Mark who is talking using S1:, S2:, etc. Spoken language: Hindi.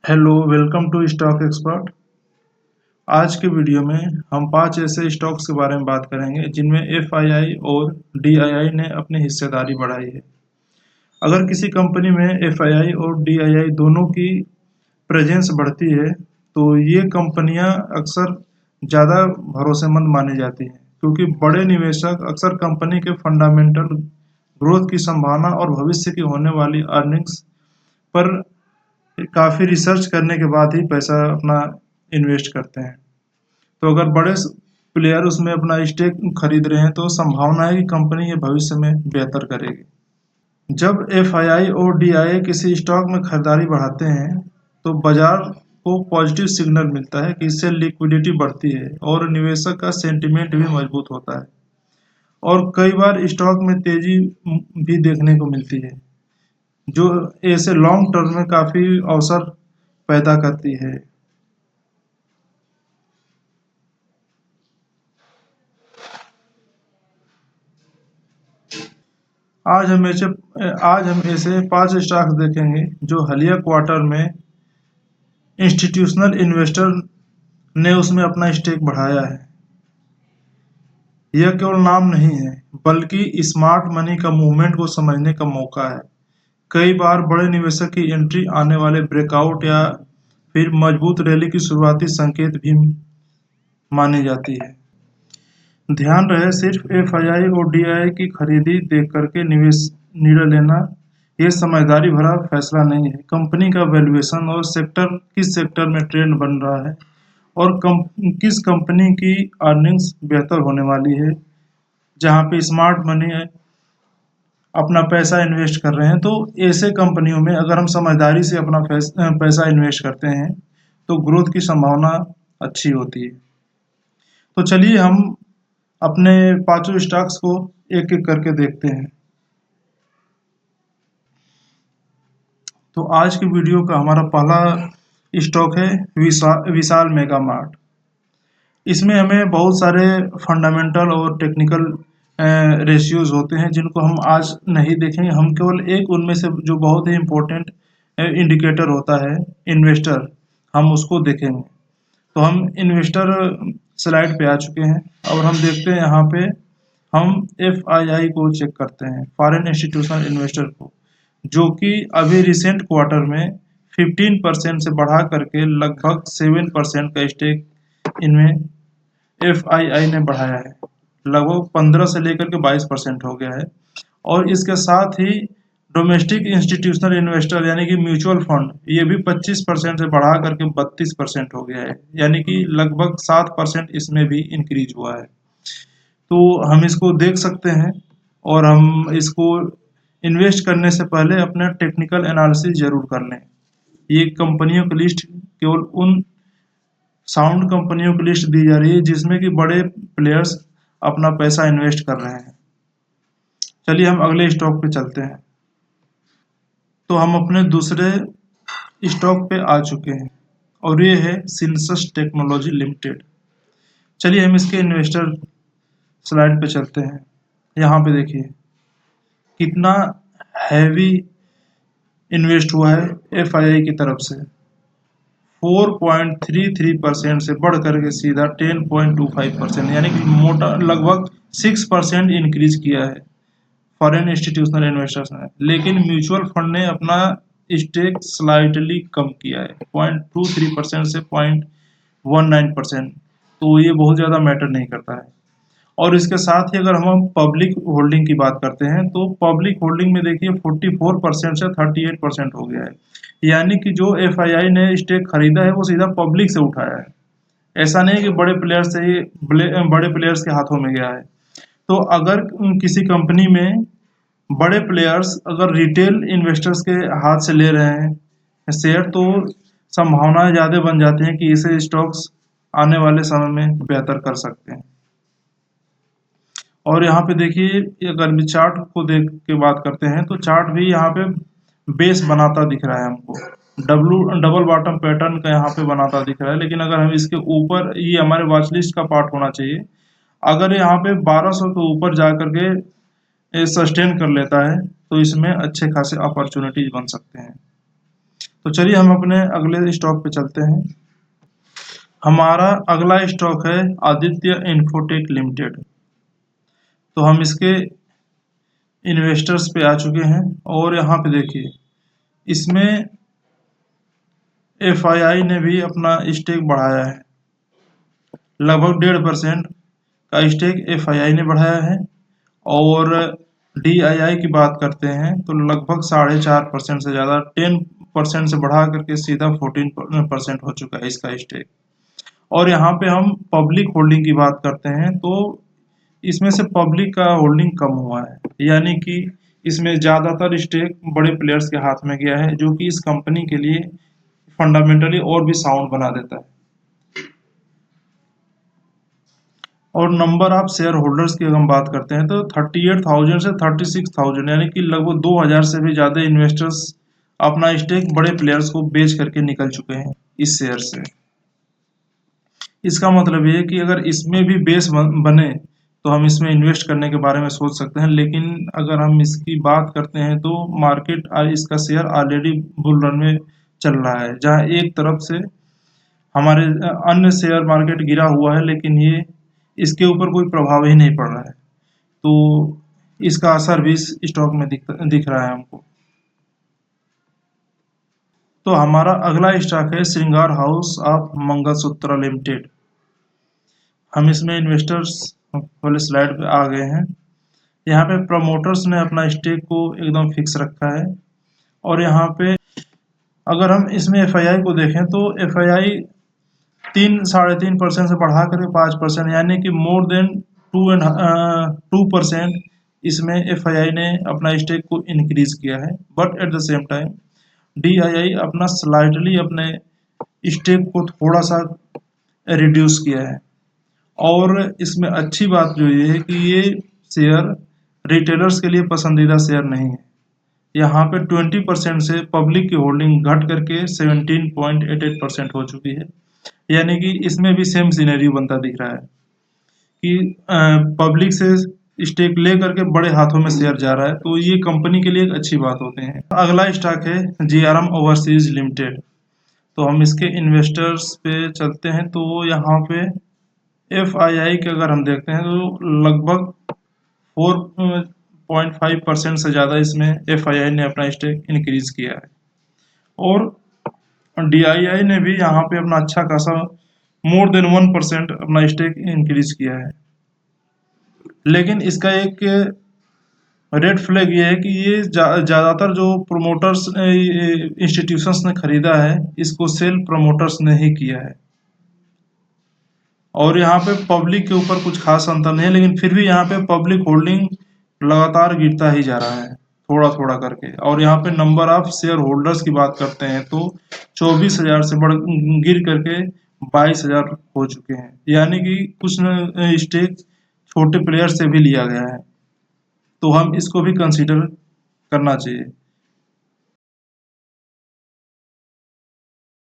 S1: Hello, welcome to stock expert. आज के वीडियो में हम 5 ऐसे स्टॉक्स के बारे में बात करेंगे जिनमें एफआईआई और डीआईआई ने अपनी हिस्सेदारी बढ़ाई है। अगर किसी कंपनी में एफआईआई और डीआईआई दोनों की प्रेजेंस बढ़ती है तो ये कंपनियां अक्सर ज़्यादा भरोसेमंद मानी जाती हैं, क्योंकि बड़े निवेशक अक्सर कंपनी के फंडामेंटल ग्रोथ की संभावना और भविष्य की होने वाली अर्निंग्स पर काफ़ी रिसर्च करने के बाद ही पैसा अपना इन्वेस्ट करते हैं। तो अगर बड़े प्लेयर उसमें अपना स्टेक खरीद रहे हैं तो संभावना है कि कंपनी ये भविष्य में बेहतर करेगी। जब एफआईआई और डीआईआई किसी स्टॉक में खरीदारी बढ़ाते हैं तो बाजार को पॉजिटिव सिग्नल मिलता है कि इससे लिक्विडिटी बढ़ती है और निवेशक का सेंटिमेंट भी मजबूत होता है, और कई बार स्टॉक में तेजी भी देखने को मिलती है, जो ऐसे लॉन्ग टर्म में काफ़ी अवसर पैदा करती है। आज हम ऐसे 5 स्टॉक्स देखेंगे जो हालिया क्वार्टर में इंस्टीट्यूशनल इन्वेस्टर ने उसमें अपना स्टेक बढ़ाया है। यह केवल नाम नहीं है, बल्कि स्मार्ट मनी का मूवमेंट को समझने का मौका है। कई बार बड़े निवेशक की एंट्री आने वाले ब्रेकआउट या फिर मजबूत रैली की शुरुआती संकेत भी मानी जाती है। ध्यान रहे, सिर्फ एफआईआई और डीआईआई की खरीदी देख करके निवेश निर्णय लेना ये समझदारी भरा फैसला नहीं है। कंपनी का वैल्यूएशन और किस सेक्टर में ट्रेंड बन रहा है और किस कंपनी की अर्निंग्स बेहतर होने वाली है, जहां पे स्मार्ट मनी अपना पैसा इन्वेस्ट कर रहे हैं, तो ऐसे कंपनियों में अगर हम समझदारी से अपना पैसा इन्वेस्ट करते हैं तो ग्रोथ की संभावना अच्छी होती है। तो चलिए हम अपने पांचों स्टॉक्स को एक एक करके देखते हैं। तो आज की वीडियो का हमारा पहला स्टॉक है विशाल मेगा मार्ट। इसमें हमें बहुत सारे फंडामेंटल और टेक्निकल रेशियोज होते हैं जिनको हम आज नहीं देखेंगे। हम केवल एक उनमें से जो बहुत ही इम्पोर्टेंट इंडिकेटर होता है इन्वेस्टर, हम उसको देखेंगे। तो हम इन्वेस्टर स्लाइड पे आ चुके हैं और हम देखते हैं यहाँ पे हम एफआईआई को चेक करते हैं, फॉरेन इंस्टीट्यूशनल इन्वेस्टर को, जो कि अभी रिसेंट क्वार्टर में 15% से बढ़ा करके लगभग 7% का स्टेक इनमें एफआईआई ने बढ़ाया है। लगभग 15 से लेकर के 22% हो गया है। और इसके साथ ही डोमेस्टिक इंस्टीट्यूशनल इन्वेस्टर यानी कि म्यूचुअल फंड, ये भी 25% से बढ़ा करके 32% हो गया है, यानी कि लगभग 7% इसमें भी इंक्रीज हुआ है। तो हम इसको देख सकते हैं और हम इसको इन्वेस्ट करने से पहले अपना टेक्निकल एनालिसिस जरूर कर लें। ये कंपनियों की लिस्ट केवल उन साउंड कंपनियों की लिस्ट दी जा रही है जिसमें कि बड़े प्लेयर्स अपना पैसा इन्वेस्ट कर रहे हैं। चलिए हम अगले स्टॉक पे चलते हैं। तो हम अपने दूसरे स्टॉक पे आ चुके हैं और ये है सिंसस टेक्नोलॉजी लिमिटेड। चलिए हम इसके इन्वेस्टर स्लाइड पे चलते हैं। यहाँ पे देखिए कितना हैवी इन्वेस्ट हुआ है एफआईआई की तरफ से। 4.33% से बढ़ करके सीधा 10.25%, यानी कि मोटा लगभग 6% इंक्रीज किया है फॉरेन इंस्टीट्यूशनल इन्वेस्टर्स ने। लेकिन म्यूचुअल फंड ने अपना स्टेक स्लाइटली कम किया है 0.23% से 0.19%। तो ये बहुत ज़्यादा मैटर नहीं करता है। और इसके साथ ही अगर हम पब्लिक होल्डिंग की बात करते हैं तो पब्लिक होल्डिंग में देखिए 44% से 38% हो गया है, यानी कि जो एफआईआई ने स्टेक खरीदा है वो सीधा पब्लिक से उठाया है। ऐसा नहीं कि बड़े प्लेयर्स से ही बड़े प्लेयर्स के हाथों में गया है। तो अगर किसी कंपनी में बड़े प्लेयर्स अगर रिटेल इन्वेस्टर्स के हाथ से ले रहे हैं शेयर, तो संभावनाएं ज़्यादा बन जाती हैं कि इसे स्टॉक्स आने वाले समय में बेहतर कर सकते हैं। और यहाँ पे देखिए अगर भी चार्ट को देख के बात करते हैं तो चार्ट भी यहाँ पे बेस बनाता दिख रहा है हमको। डबल बॉटम पैटर्न का यहाँ पे बनाता दिख रहा है, लेकिन अगर हम इसके ऊपर, ये हमारे वॉच लिस्ट का पार्ट होना चाहिए, अगर यहाँ पे 1200 के ऊपर जा करके सस्टेन कर लेता है तो इसमें अच्छे खासे अपॉर्चुनिटीज बन सकते हैं। तो चलिए हम अपने अगले स्टॉक पे चलते हैं। हमारा अगला स्टॉक है आदित्य इन्फोटेक लिमिटेड। तो हम इसके इन्वेस्टर्स पे आ चुके हैं और यहाँ पे देखिए इसमें FII ने भी अपना स्टेक बढ़ाया है। लगभग 1.5% का स्टेक FII ने बढ़ाया है और DII की बात करते हैं तो लगभग 4.5% से ज़्यादा 10% से बढ़ा करके सीधा 14% हो चुका है इसका स्टेक। और यहाँ पे हम पब्लिक होल्डिंग की बात करते हैं तो इसमें से पब्लिक का होल्डिंग कम हुआ है, यानी कि इसमें ज़्यादातर स्टेक बड़े प्लेयर्स के हाथ में गया है, जो कि इस कंपनी के लिए फंडामेंटली और भी साउंड बना देता है। और नंबर ऑफ शेयर होल्डर्स की अगर हम बात करते हैं तो 38,000 से 36,000 यानी कि लगभग 2,000 से भी ज़्यादा इन्वेस्टर्स अपना स्टेक बड़े प्लेयर्स को बेच करके निकल चुके हैं इस शेयर से। इसका मतलब ये है कि अगर इसमें भी बेस बने तो हम इसमें इन्वेस्ट करने के बारे में सोच सकते हैं, लेकिन अगर हम इसकी बात करते हैं तो मार्केट इसका शेयर ऑलरेडी बुल रन में चल रहा है, जहां एक तरफ से हमारे अन्य शेयर मार्केट गिरा हुआ है लेकिन ये इसके ऊपर कोई प्रभाव ही नहीं पड़ रहा है, तो इसका असर भी इस स्टॉक में दिख रहा है हमको। तो हमारा अगला स्टॉक है श्रृंगार हाउस ऑफ मंगलसूत्र लिमिटेड। हम इसमें इन्वेस्टर्स वाले स्लाइड पे आ गए हैं। यहाँ पे प्रमोटर्स ने अपना स्टेक को एकदम फिक्स रखा है और यहाँ पे अगर हम इसमें FII को देखें तो FII 3-3.5% से बढ़ा करके 5%, यानी कि मोर देन 2% इसमें FII ने अपना स्टेक को इंक्रीज किया है। But at the same time DII अपना स्लाइटली अपने स्टेक को थोड़ा सा रिड्यूस किया है। और इसमें अच्छी बात जो ये है कि ये शेयर रिटेलर्स के लिए पसंदीदा शेयर नहीं है। यहाँ पे 20% से पब्लिक की होल्डिंग घट करके 17.88% हो चुकी है, यानी कि इसमें भी सेम सिनेरियो बनता दिख रहा है कि पब्लिक से स्टेक ले करके बड़े हाथों में शेयर जा रहा है, तो ये कंपनी के लिए एक अच्छी बात होते हैं। अगला स्टॉक है GRM ओवरसीज लिमिटेड। तो हम इसके इन्वेस्टर्स पे चलते हैं तो यहाँ पे FII के अगर हम देखते हैं तो लगभग 4.5% से ज़्यादा इसमें FII ने अपना स्टेक इंक्रीज किया है और DII ने भी यहाँ पे अपना अच्छा खासा मोर देन 1% अपना स्टेक इंक्रीज किया है। लेकिन इसका एक रेड फ्लैग ये है कि ये ज़्यादातर जो प्रोमोटर्स इंस्टीट्यूशंस ने खरीदा है इसको सेल प्रोमोटर्स ने ही किया है और यहाँ पे पब्लिक के ऊपर कुछ खास अंतर नहीं है, लेकिन फिर भी यहाँ पे पब्लिक होल्डिंग लगातार गिरता ही जा रहा है थोड़ा थोड़ा करके। और यहाँ पे नंबर ऑफ शेयर होल्डर्स की बात करते हैं तो 24,000 से गिर करके 22,000 हो चुके हैं, यानी कि कुछ स्टेक छोटे प्लेयर से भी लिया गया है, तो हम इसको भी कंसीडर करना चाहिए।